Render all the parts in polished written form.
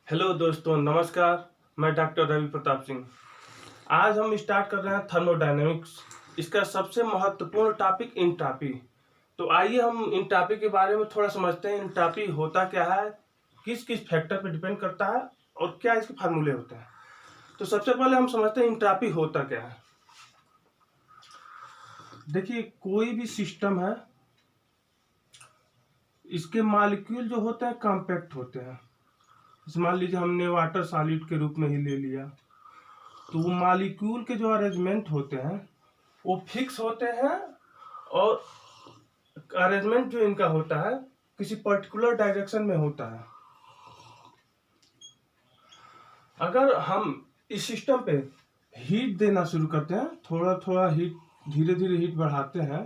Hello दोस्तों, नमस्कार। मैं डॉक्टर रवि प्रताप सिंह। आज हम स्टार्ट कर रहे हैं थर्मोडायनेमिक्स। इसका सबसे महत्वपूर्ण टॉपिक इंट्रॉपी। तो आइए हम इंट्रॉपी के बारे में थोड़ा समझते हैं। इंट्रॉपी होता क्या है, किस किस फैक्टर पर डिपेंड करता है और क्या इसके फार्मूले होते हैं। तो सबसे पहले हम समझते हैं इंट्रॉपी होता क्या है। देखिए, कोई भी सिस्टम है, इसके मॉलिक्यूल जो होते हैं कॉम्पैक्ट होते हैं। मान लीजिए हमने वाटर सॉलिड के रूप में ही ले लिया, तो वो मॉलिक्यूल के जो अरेंजमेंट होते हैं वो फिक्स होते हैं और अरेंजमेंट जो इनका होता है किसी पर्टिकुलर डायरेक्शन में होता है। अगर हम इस सिस्टम पे हीट देना शुरू करते हैं, थोड़ा थोड़ा हीट, धीरे धीरे हीट बढ़ाते हैं,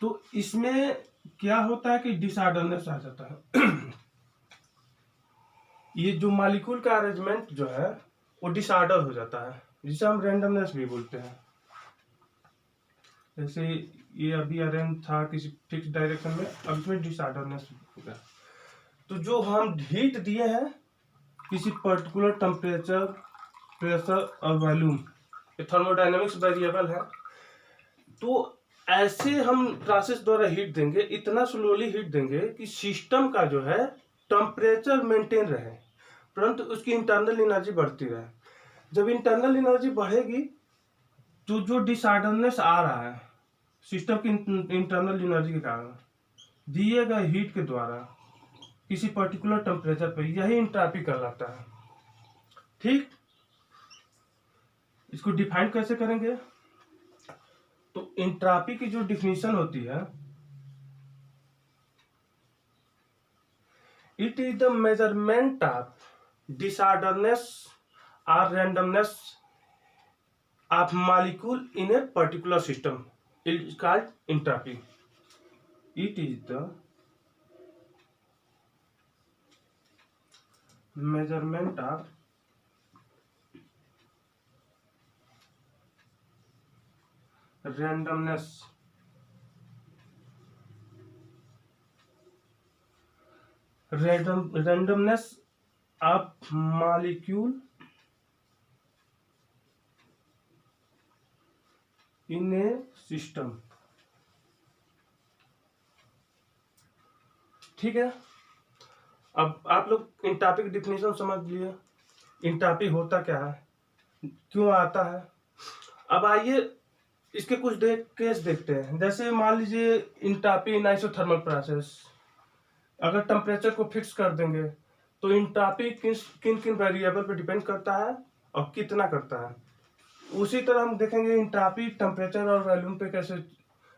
तो इसमें क्या होता है कि डिसऑर्डरनेस आ जाता है। ये जो मॉलिक्यूल का अरेंजमेंट जो है वो डिसऑर्डर हो जाता है, जिसे हम रैंडमनेस भी बोलते हैं। जैसे ये अभी अरेंज था किसी फिक्स डायरेक्शन में, अब इसमें डिसऑर्डरनेस होगा। तो जो हम हीट दिए हैं किसी पर्टिकुलर टेम्परेचर, प्रेशर और वॉल्यूम, ये थर्मोडायनेमिक्स वेरिएबल है। तो ऐसे हम प्रोसेस द्वारा हीट देंगे, इतना स्लोली हीट देंगे कि सिस्टम का जो है टेम्परेचर मेंटेन रहे, परंतु उसकी इंटरनल एनर्जी बढ़ती रहे। जब इंटरनल एनर्जी बढ़ेगी तो जो डिसऑर्डरनेस आ रहा है सिस्टम की इंटरनल एनर्जी के कारण दिए गए हीट के द्वारा किसी पर्टिकुलर टेम्परेचर पर, यही इंट्रॉपी कहलाता है। ठीक, इसको डिफाइन कैसे करेंगे? तो इंट्रॉपी की जो डिफिनीशन होती है, it is the measurement of disorderness और randomness of molecule in a particular system, it is called entropy. It is the measurement of randomness of molecule in a system। ठीक है, अब आप लोग इंट्रॉपी की डिफिनीशन समझ लिए, इंट्रॉपी होता क्या है, क्यों आता है। अब आइए इसके कुछ केस देखते हैं। जैसे मान लीजिए इंट्रॉपी इन आइसोथर्मल प्रोसेस, अगर टेम्परेचर को फिक्स कर देंगे तो इंट्रॉपी किन किन वेरिएबल पे डिपेंड करता है और कितना करता है। उसी तरह हम देखेंगे इंट्रॉपी टेम्परेचर और वॉल्यूम पे कैसे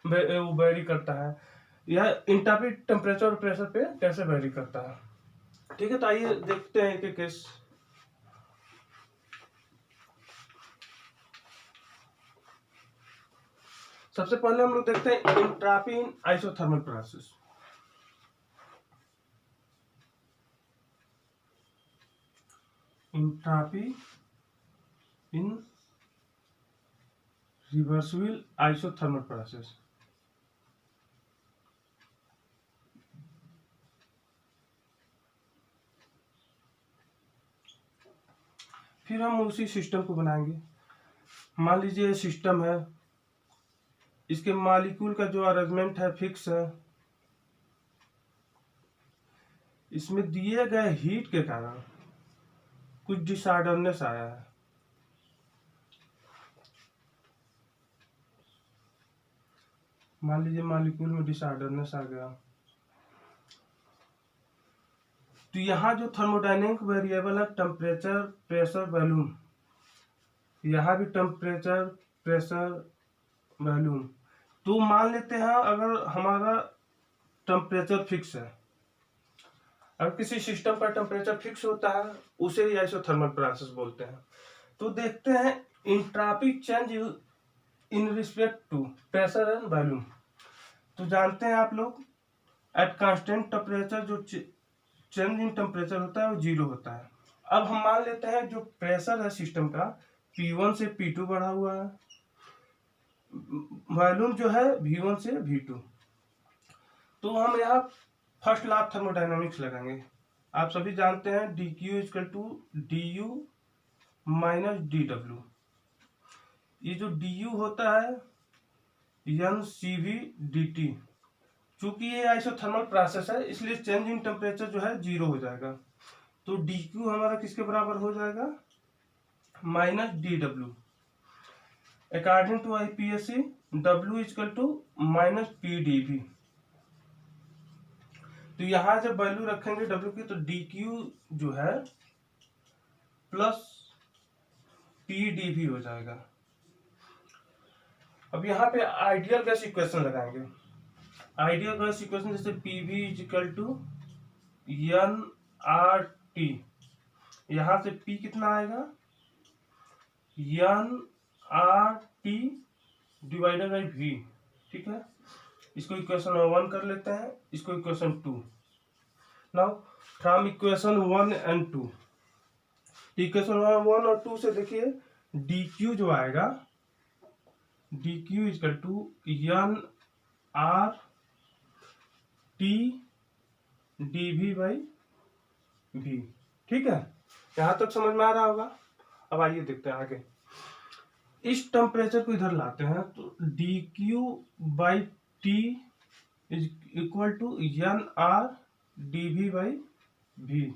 वेरी करता है, या इंट्रॉपी टेम्परेचर और प्रेशर पे कैसे वेरी करता है। ठीक है, तो आइए देखते हैं कि केस। सबसे पहले हम लोग देखते हैं entropy in isothermal process. Entropy in reversible isothermal process. फिर हम उसी सिस्टम को बनाएंगे। मान लीजिए सिस्टम है, इसके मॉलिक्यूल का जो अरेंजमेंट है फिक्स है, इसमें दिए गए हीट के कारण कुछ डिसऑर्डरनेस आया है। मान लीजिए मॉलिक्यूल में डिसऑर्डरनेस आ गया, तो यहाँ जो थर्मोडायनेमिक वेरिएबल है टेम्परेचर, प्रेशर, वॉल्यूम, यहाँ भी टेम्परेचर, प्रेशर, वॉल्यूम। तो मान लेते हैं अगर हमारा टेम्परेचर फिक्स है, अगर किसी सिस्टम का टेम्परेचर फिक्स होता है उसे ही आइसोथर्मल प्रोसेस बोलते हैं। तो देखते हैं entropy change in respect to pressure and volume. तो जानते हैं आप लोग, एट कांस्टेंट टेम्परेचर जो चेंज इन टेम्परेचर होता है वो 0 होता है। अब हम मान लेते हैं जो प्रेशर है सिस्टम का P1 से P2 बढ़ा हुआ है, वॉल्यूम जो है V1 से V2। तो हम यहाँ फर्स्ट लॉ ऑफ थर्मोडायनेमिक्स लगाएंगे, आप सभी जानते हैं D Q equal to D U minus D W. ये जो डी यू होता है N C V D T, चूंकि ये आइसोथर्मल प्रोसेस है इसलिए चेंज इन टेम्परेचर जो है 0 हो जाएगा। तो डी क्यू हमारा किसके बराबर हो जाएगा, minus D W. According to IPSC W equal to minus P D B. तो यहां जब वैल्यू रखेंगे डब्ल्यू की तो डी क्यू जो है प्लस पी डी बी हो जाएगा। अब यहाँ पे आइडियल गैस इक्वेशन लगाएंगे। आइडियल गैस इक्वेशन जैसे P V equal to N R T, यहां से पी कितना आएगा, N R T divided by V. ठीक है, इसको इक्वेशन 1 कर लेते हैं, इसको equation 2। Now from equation 1 and 2, equation 1 और 2 से देखिए डी क्यू जो आएगा, D Q equal to N R T D V by V. ठीक है, यहां तक समझ में आ रहा होगा। अब आइए देखते हैं आगे। इस टेम्परेचर को इधर लाते हैं तो D Q by T is equal to N R D V by V.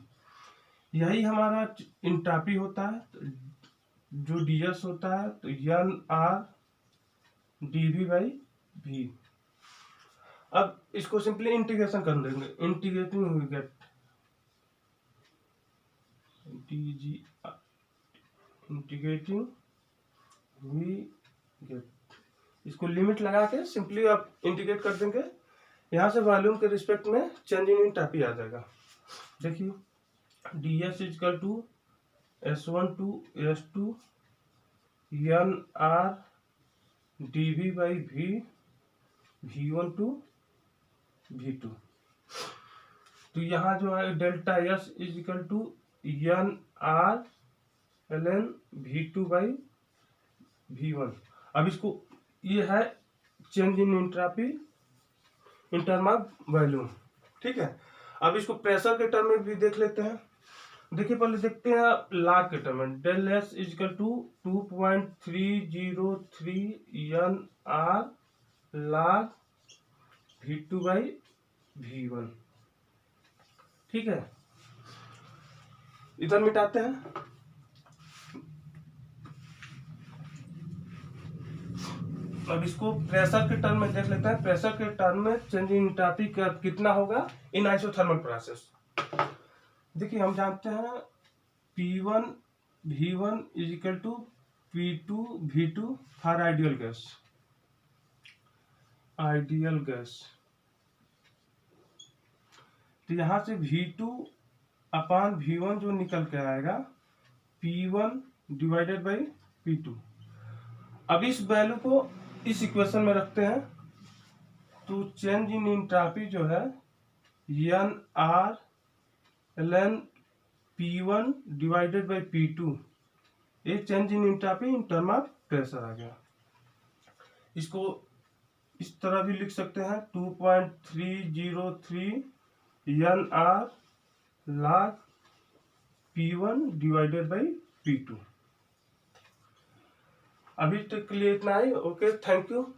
यही हमारा इंट्रॉपी होता है, जो डीएस होता है तो N R D V by V. अब इसको सिंपली इंटीग्रेशन कर देंगे, integrating we get D G, integrating we get, इसको लिमिट लगा के सिंपली आप इंटीग्रेट कर देंगे, यहां से वॉल्यूम के रिस्पेक्ट में चेंज इन एंट्रॉपी आ जाएगा। देखिए D S equal to S one to S two N R D V by V, V one to V two. तो यहाँ जो है delta S equal to N R L N V two by V one. अब इसको, ये है change in entropy in term of volume. ठीक है, अब इसको प्रेशर के टर्म में भी देख लेते हैं। देखिए पहले देखते हैं लाग के टर्म में, del S equal to 2.303 N R log V two by V one. ठीक है, इधर मिटाते हैं। अब इसको प्रेशर के टर्म में देख लेते हैं। प्रेशर के टर्म में चेंज इन एंट्रॉपी कितना होगा इन आइसोथर्मल प्रोसेस। देखिए हम जानते हैं P1 V1 is equal to P2 V2 for ideal gas. Ideal gas तो यहां से V2 अपान V1 जो निकल के आएगा P1 डिवाइडेड बाई P2। अब इस वैल्यू को इस इक्वेशन में रखते हैं तो चेंज इन एंट्रॉपी जो है N R ln P1 divided by P2, ये change in entropy in term of pressure आ गया। इसको इस तरह भी लिख सकते हैं 2.303 N R log P1 divided by P2। अभी तक के लिए इतना ही। Okay, thank you.